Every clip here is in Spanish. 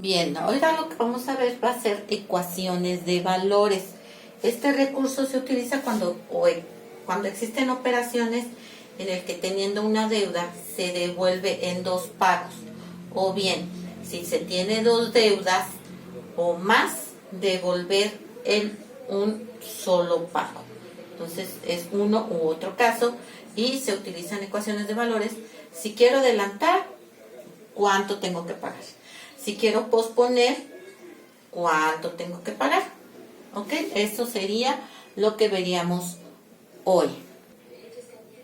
Bien, ahora lo que vamos a ver va a ser ecuaciones de valores. Este recurso se utiliza cuando existen operaciones en el que teniendo una deuda se devuelve en dos pagos. O bien, si se tiene dos deudas o más, devolver en un solo pago. Entonces es uno u otro caso y se utilizan ecuaciones de valores. Si quiero adelantar, ¿cuánto tengo que pagar? Si quiero posponer, ¿cuánto tengo que pagar? ¿Ok? Eso sería lo que veríamos hoy.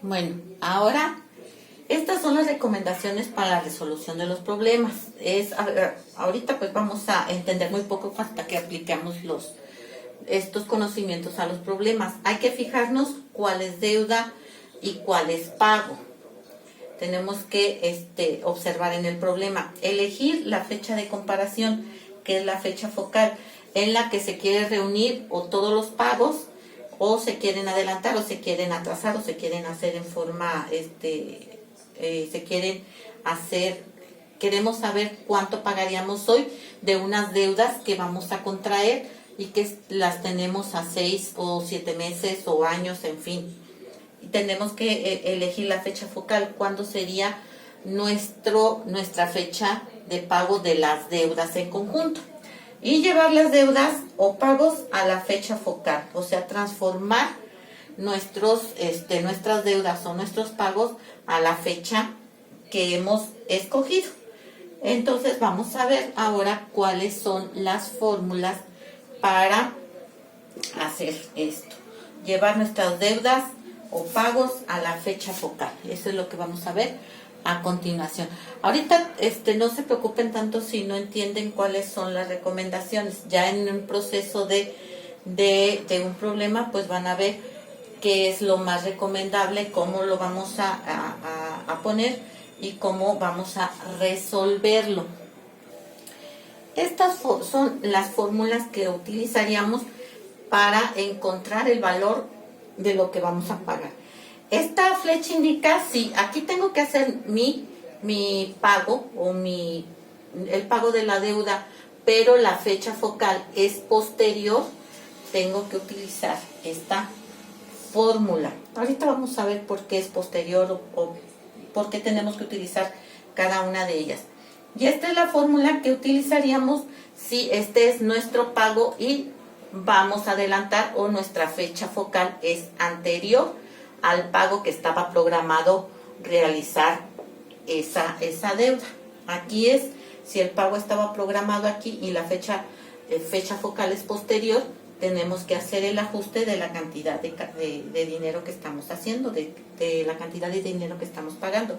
Bueno, ahora, estas son las recomendaciones para la resolución de los problemas. Ahorita pues vamos a entender muy poco hasta que apliquemos estos conocimientos a los problemas. Hay que fijarnos cuál es deuda y cuál es pago. Tenemos que observar en el problema, elegir la fecha de comparación, que es la fecha focal, en la que se quiere reunir o todos los pagos, o se quieren adelantar, o se quieren atrasar, o se quieren hacer en forma, queremos saber cuánto pagaríamos hoy de unas deudas que vamos a contraer y que las tenemos a 6 o 7 meses o años, en fin. Tenemos que elegir la fecha focal, cuándo sería nuestra fecha de pago de las deudas en conjunto. Y llevar las deudas o pagos a la fecha focal, o sea, transformar nuestras deudas o nuestros pagos a la fecha que hemos escogido. Entonces vamos a ver ahora cuáles son las fórmulas para hacer esto. Llevar nuestras deudas o pagos a la fecha focal. Eso es lo que vamos a ver a continuación. Ahorita no se preocupen tanto si no entienden cuáles son las recomendaciones. Ya en un proceso de un problema, pues van a ver qué es lo más recomendable, cómo lo vamos a poner y cómo vamos a resolverlo. Estas son las fórmulas que utilizaríamos para encontrar el valor de lo que vamos a pagar. Esta flecha indica si aquí tengo que hacer mi pago o el pago de la deuda, pero la fecha focal es posterior, tengo que utilizar esta fórmula. Ahorita vamos a ver por qué es posterior o por qué tenemos que utilizar cada una de ellas. Y esta es la fórmula que utilizaríamos si este es nuestro pago y vamos a adelantar, o nuestra fecha focal es anterior al pago que estaba programado realizar esa deuda. Aquí es si el pago estaba programado aquí y la fecha focal es posterior, tenemos que hacer el ajuste de la cantidad de dinero que estamos haciendo, de la cantidad de dinero que estamos pagando.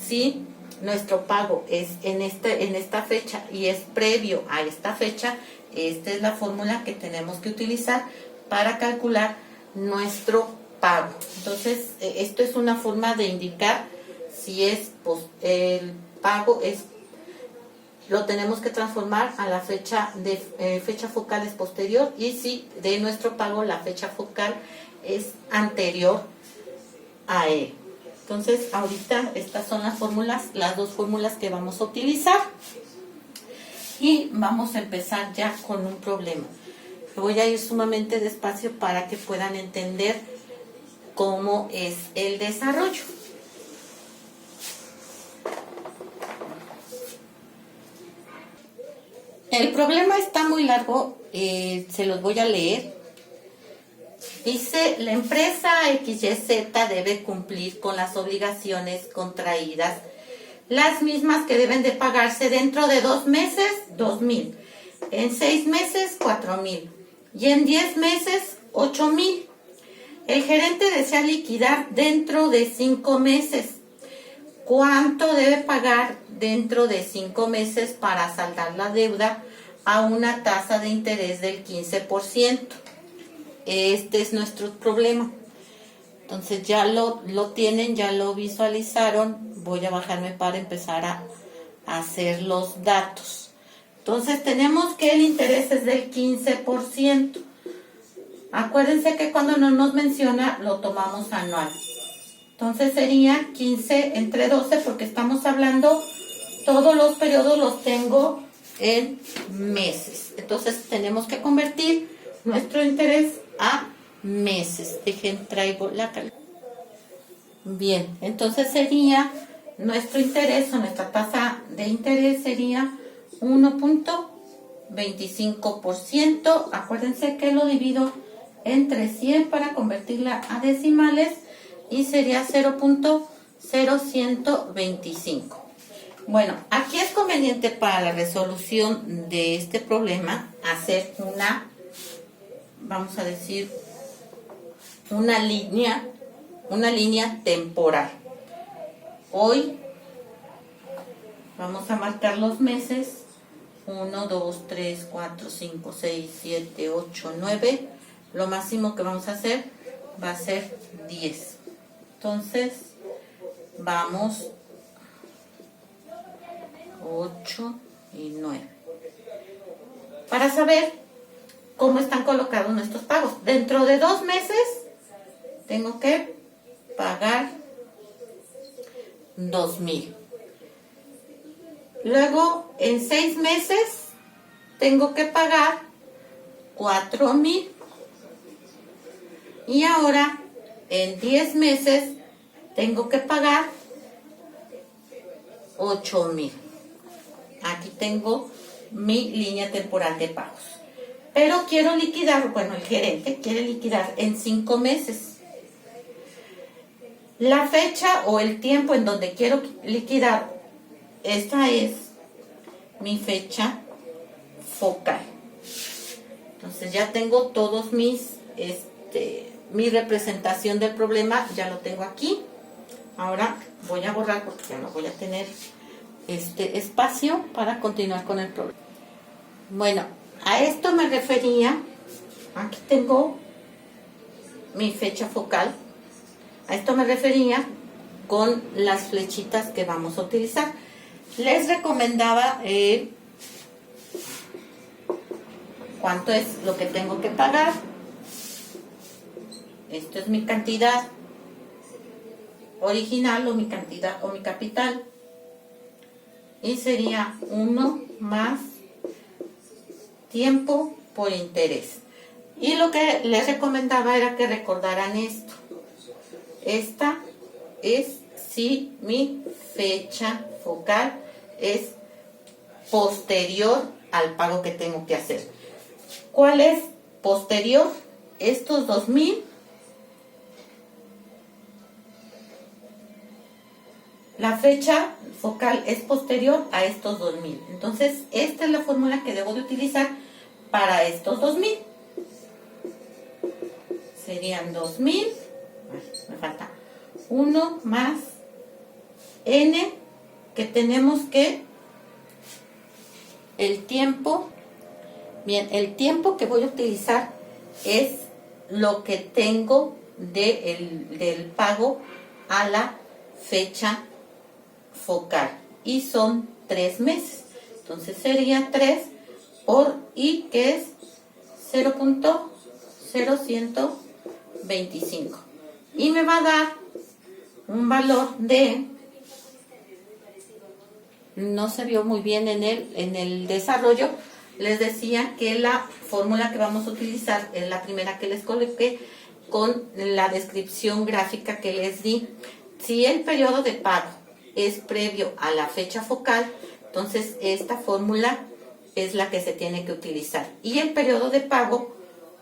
Si nuestro pago es en esta fecha y es previo a esta fecha, esta es la fórmula que tenemos que utilizar para calcular nuestro pago. Entonces, esto es una forma de indicar si el pago lo tenemos que transformar a la fecha focal es posterior, y si de nuestro pago la fecha focal es anterior a él. Entonces, ahorita estas son las dos fórmulas que vamos a utilizar. Y vamos a empezar ya con un problema. Voy a ir sumamente despacio para que puedan entender cómo es el desarrollo. El problema está muy largo, se los voy a leer. Dice, la empresa XYZ debe cumplir con las obligaciones contraídas, las mismas que deben de pagarse dentro de 2 meses, 2,000, en 6 meses, 4,000 y en 10 meses, 8,000. El gerente desea liquidar dentro de 5 meses. ¿Cuánto debe pagar dentro de 5 meses para saldar la deuda a una tasa de interés del 15%? Este es nuestro problema. Entonces ya lo tienen, ya lo visualizaron. Voy a bajarme para empezar a hacer los datos. Entonces tenemos que el interés es del 15%. Acuérdense que cuando no nos menciona lo tomamos anual. Entonces sería 15 entre 12, porque estamos hablando, todos los periodos los tengo en meses. Entonces tenemos que convertir nuestro interés a meses. Dejen, traigo la calculadora. Bien, entonces sería nuestro interés o nuestra tasa de interés sería 1.25%. Acuérdense que lo divido entre 100 para convertirla a decimales y sería 0.0125. Bueno, aquí es conveniente para la resolución de este problema hacer una, vamos a decir, una línea temporal. Hoy vamos a marcar los meses 1, 2, 3, 4, 5, 6, 7, 8, 9. Lo máximo que vamos a hacer va a ser 10. Entonces vamos 8 y 9. Para saber cómo están colocados nuestros pagos. Dentro de 2 meses tengo que pagar 2,000. Luego, en 6 meses, tengo que pagar 4,000. Y ahora, en 10 meses, tengo que pagar 8,000. Aquí tengo mi línea temporal de pagos. Pero quiero liquidar, bueno, el gerente quiere liquidar en 5 meses. La fecha o el tiempo en donde quiero liquidar, esta es mi fecha focal. Entonces ya tengo todos mi representación del problema, ya lo tengo aquí. Ahora voy a borrar porque ya no voy a tener este espacio para continuar con el problema. Bueno, a esto me refería, aquí tengo mi fecha focal. A esto me refería con las flechitas que vamos a utilizar. Les recomendaba cuánto es lo que tengo que pagar. Esto es mi cantidad original o mi cantidad o mi capital. Y sería 1 más tiempo por interés. Y lo que les recomendaba era que recordaran esto. Esta es si mi fecha focal es posterior al pago que tengo que hacer. ¿Cuál es posterior? Estos 2,000. La fecha focal es posterior a estos 2,000. Entonces, esta es la fórmula que debo de utilizar para estos 2,000. Serían 2,000. Me falta 1 más n, que tenemos que el tiempo. Bien, el tiempo que voy a utilizar es lo que tengo del pago a la fecha focal y son 3 meses. Entonces sería 3 por i, que es 0.0125, y me va a dar un valor de, no se vio muy bien en el desarrollo. Les decía que la fórmula que vamos a utilizar es la primera que les coloqué con la descripción gráfica que les di. Si el periodo de pago es previo a la fecha focal, entonces esta fórmula es la que se tiene que utilizar. Y el periodo de pago,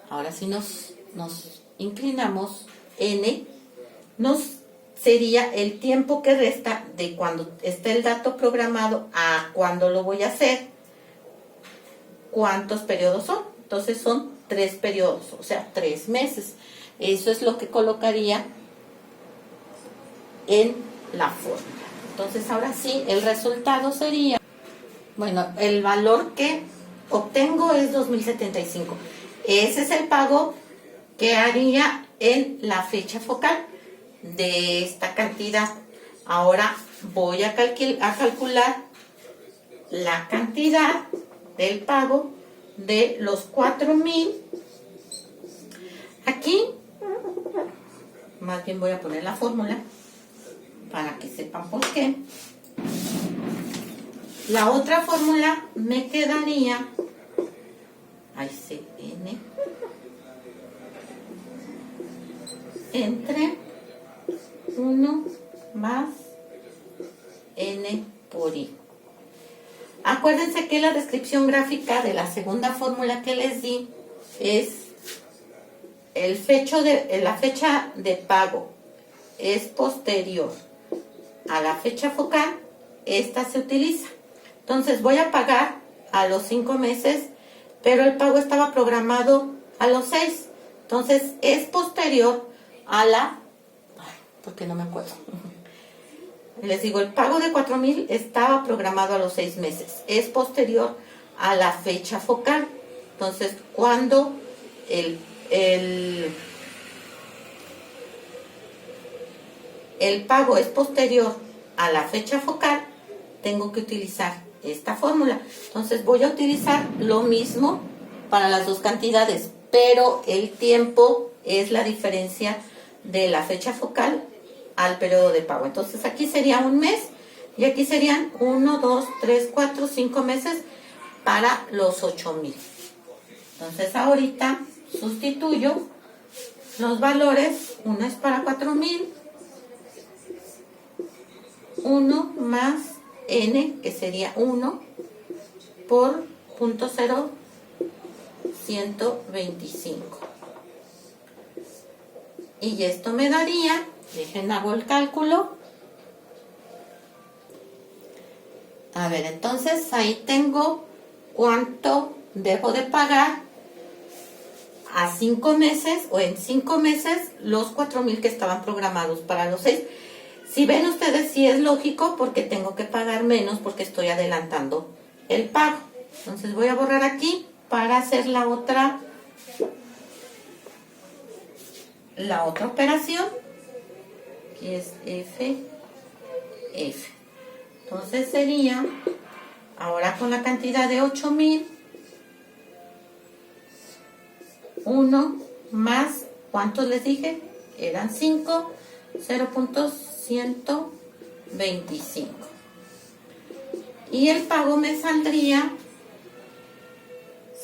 ahora sí nos inclinamos, n, sería el tiempo que resta de cuando esté el dato programado a cuando lo voy a hacer. ¿Cuántos periodos son? Entonces son 3 periodos, o sea, 3 meses. Eso es lo que colocaría en la fórmula. Entonces ahora sí, el resultado sería, bueno, el valor que obtengo es 2,075. Ese es el pago que haría en la fecha focal de esta cantidad. Ahora voy a calcular la cantidad del pago de los 4,000. Aquí, más bien voy a poner la fórmula para que sepan por qué. la otra fórmula me quedaría, ahí sí, N, entre 1 más N por I. Acuérdense que la descripción gráfica de la segunda fórmula que les di es la fecha de pago es posterior a la fecha focal, esta se utiliza. Entonces voy a pagar a los 5 meses, pero el pago estaba programado a los 6. Entonces es posterior a la... porque no me acuerdo. Les digo, el pago de 4,000 estaba programado a los 6 meses. Es posterior a la fecha focal. Entonces, cuando el pago es posterior a la fecha focal, tengo que utilizar esta fórmula. Entonces, voy a utilizar lo mismo para las dos cantidades, pero el tiempo es la diferencia de la fecha focal al periodo de pago. Entonces aquí sería un mes y aquí serían 1, 2, 3, 4, 5 meses para los 8,000. Entonces ahorita sustituyo los valores. Uno es para 4,000, 1 más N, que sería 1 por 0.0125. Y esto me daría, dejen hago el cálculo. A ver, entonces ahí tengo cuánto debo de pagar a 5 meses o en 5 meses los 4,000 que estaban programados para los 6. Si ven ustedes, sí es lógico porque tengo que pagar menos porque estoy adelantando el pago. Entonces voy a borrar aquí para hacer la otra operación, que es F. Entonces sería, ahora con la cantidad de 8,000, 1 más, ¿cuántos les dije? Eran 5, 0.125. Y el pago me saldría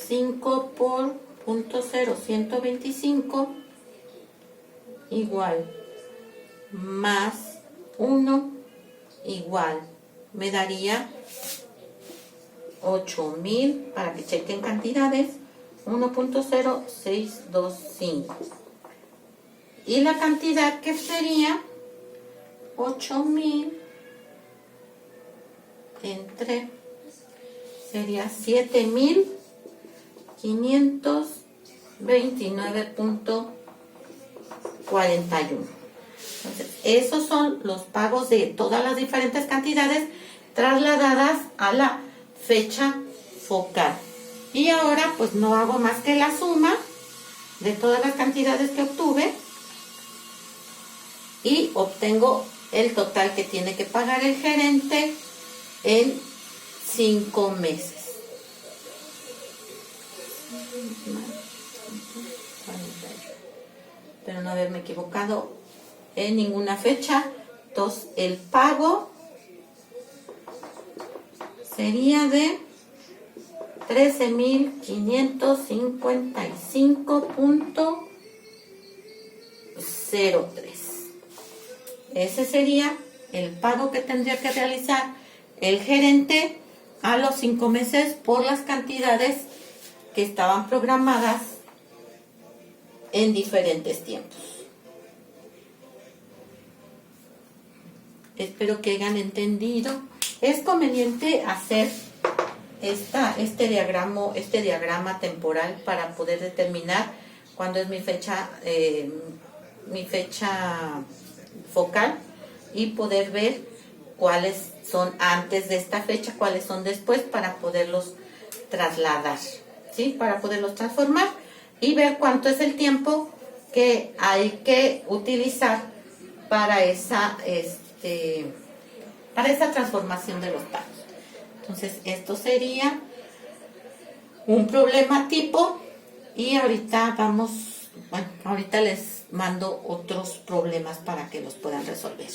5 por 0.0125 igual más 1 igual, me daría 8,000, para que chequen cantidades, 1.0625. Y la cantidad que sería 8,000 entre, sería 7,529.41. Entonces, esos son los pagos de todas las diferentes cantidades trasladadas a la fecha focal. Y ahora, pues no hago más que la suma de todas las cantidades que obtuve y obtengo el total que tiene que pagar el gerente en 5 meses. Pero no haberme equivocado en ninguna fecha. Entonces el pago sería de 13,555.03. Ese sería el pago que tendría que realizar el gerente a los 5 meses por las cantidades que estaban programadas en diferentes tiempos. Espero que hayan entendido. Es conveniente hacer este diagrama temporal para poder determinar cuándo es mi fecha focal y poder ver cuáles son antes de esta fecha, cuáles son después, para poderlos trasladar, ¿sí? Para poderlos transformar y ver cuánto es el tiempo que hay que utilizar para esa transformación de los pagos. Entonces, esto sería un problema tipo y ahorita ahorita les mando otros problemas para que los puedan resolver.